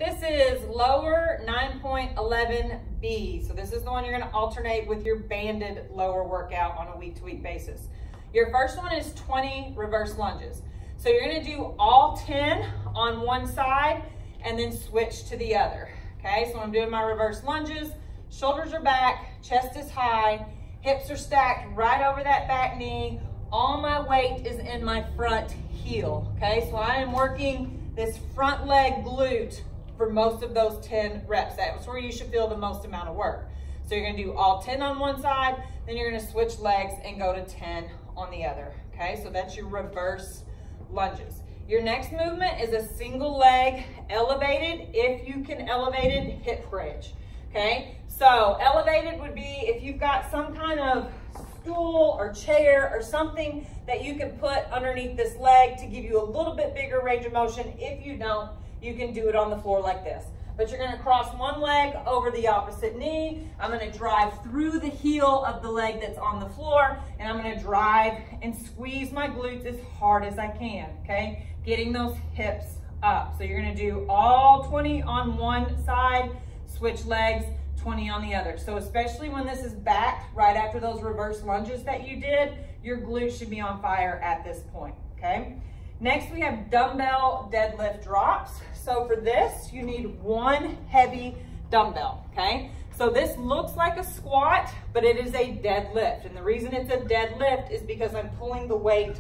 This is lower 9.11B. So this is the one you're gonna alternate with your banded lower workout on a week-to-week basis. Your first one is 20 reverse lunges. So you're gonna do all 10 on one side and then switch to the other. Okay, so I'm doing my reverse lunges, shoulders are back, chest is high, hips are stacked right over that back knee. All my weight is in my front heel. Okay, so I am working this front leg glute for most of those 10 reps. That's where you should feel the most amount of work. So you're gonna do all 10 on one side, then you're gonna switch legs and go to 10 on the other. Okay, so that's your reverse lunges. Your next movement is a single leg elevated, if you can elevated hip bridge. Okay, so elevated would be if you've got some kind of stool or chair or something that you can put underneath this leg to give you a little bit bigger range of motion. If you don't, you can do it on the floor like this. But you're gonna cross one leg over the opposite knee. I'm gonna drive through the heel of the leg that's on the floor, and I'm gonna drive and squeeze my glutes as hard as I can, okay? Getting those hips up. So you're gonna do all 20 on one side, switch legs, 20 on the other. So especially when this is back right after those reverse lunges that you did, your glutes should be on fire at this point, okay? Next, we have dumbbell deadlift drops. So for this, you need one heavy dumbbell, okay? So this looks like a squat, but it is a deadlift. And the reason it's a deadlift is because I'm pulling the weight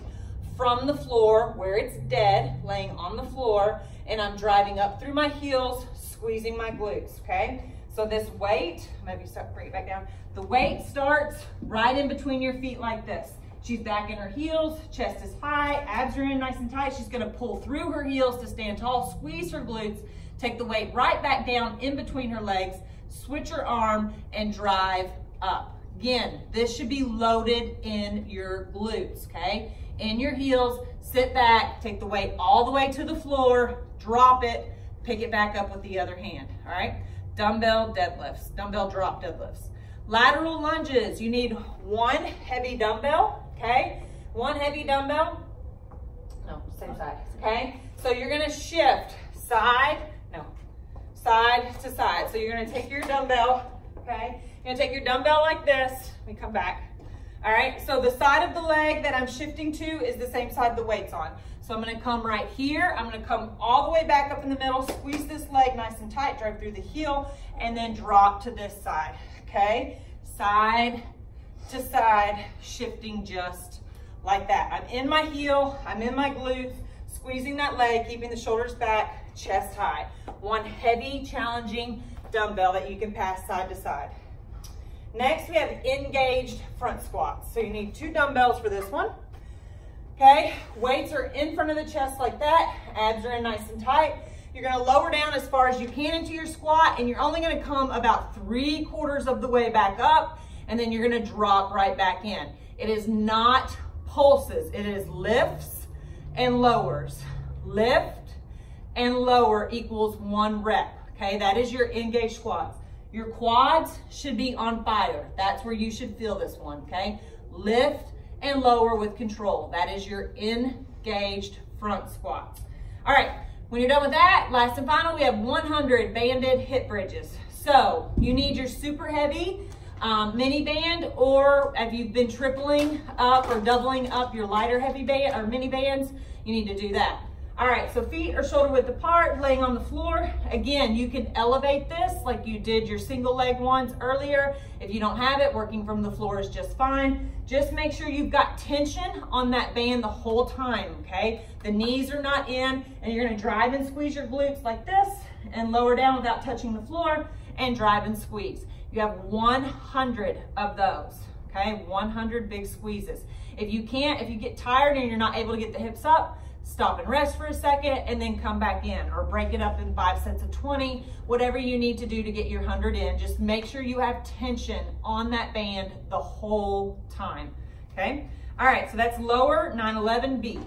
from the floor where it's dead, laying on the floor, and I'm driving up through my heels, squeezing my glutes, okay? So this weight, maybe bring it back down. The weight starts right in between your feet like this. She's back in her heels, chest is high, abs are in nice and tight. She's gonna pull through her heels to stand tall, squeeze her glutes, take the weight right back down in between her legs, switch her arm, and drive up. Again, this should be loaded in your glutes, okay? In your heels, sit back, take the weight all the way to the floor, drop it, pick it back up with the other hand, all right? Dumbbell deadlifts, dumbbell drop deadlifts. Lateral lunges, you need one heavy dumbbell. Okay, one heavy dumbbell, no, same side, okay? So you're gonna shift side to side. So you're gonna take your dumbbell, okay? You're gonna take your dumbbell like this, let me come back. All right, so the side of the leg that I'm shifting to is the same side the weight's on. So I'm gonna come right here, I'm gonna come all the way back up in the middle, squeeze this leg nice and tight, drive through the heel, and then drop to this side, okay? Side to side, shifting just like that. I'm in my heel, I'm in my glutes, squeezing that leg, keeping the shoulders back, chest high. One heavy, challenging dumbbell that you can pass side to side. Next, we have engaged front squats. So you need two dumbbells for this one. Okay, weights are in front of the chest like that, abs are in nice and tight. You're gonna lower down as far as you can into your squat, and you're only gonna come about 3/4 of the way back up, and then you're gonna drop right back in. It is not pulses, it is lifts and lowers. Lift and lower equals 1 rep, okay? That is your engaged squats. Your quads should be on fire. That's where you should feel this one, okay? Lift and lower with control. That is your engaged front squats. All right, when you're done with that, last and final, we have 100 banded hip bridges. So you need your super heavy mini band, or if you've been tripling up or doubling up your lighter heavy band or mini bands, you need to do that. All right, so feet are shoulder width apart, laying on the floor. Again, you can elevate this like you did your single leg ones earlier. If you don't have it, working from the floor is just fine. Just make sure you've got tension on that band the whole time, okay? The knees are not in, and you're gonna drive and squeeze your glutes like this and lower down without touching the floor and drive and squeeze. You have 100 of those, okay? 100 big squeezes. If you get tired and you're not able to get the hips up, stop and rest for a second and then come back in, or break it up in 5 sets of 20, whatever you need to do to get your 100 in. Just make sure you have tension on that band the whole time, okay? All right, so that's lower 911B.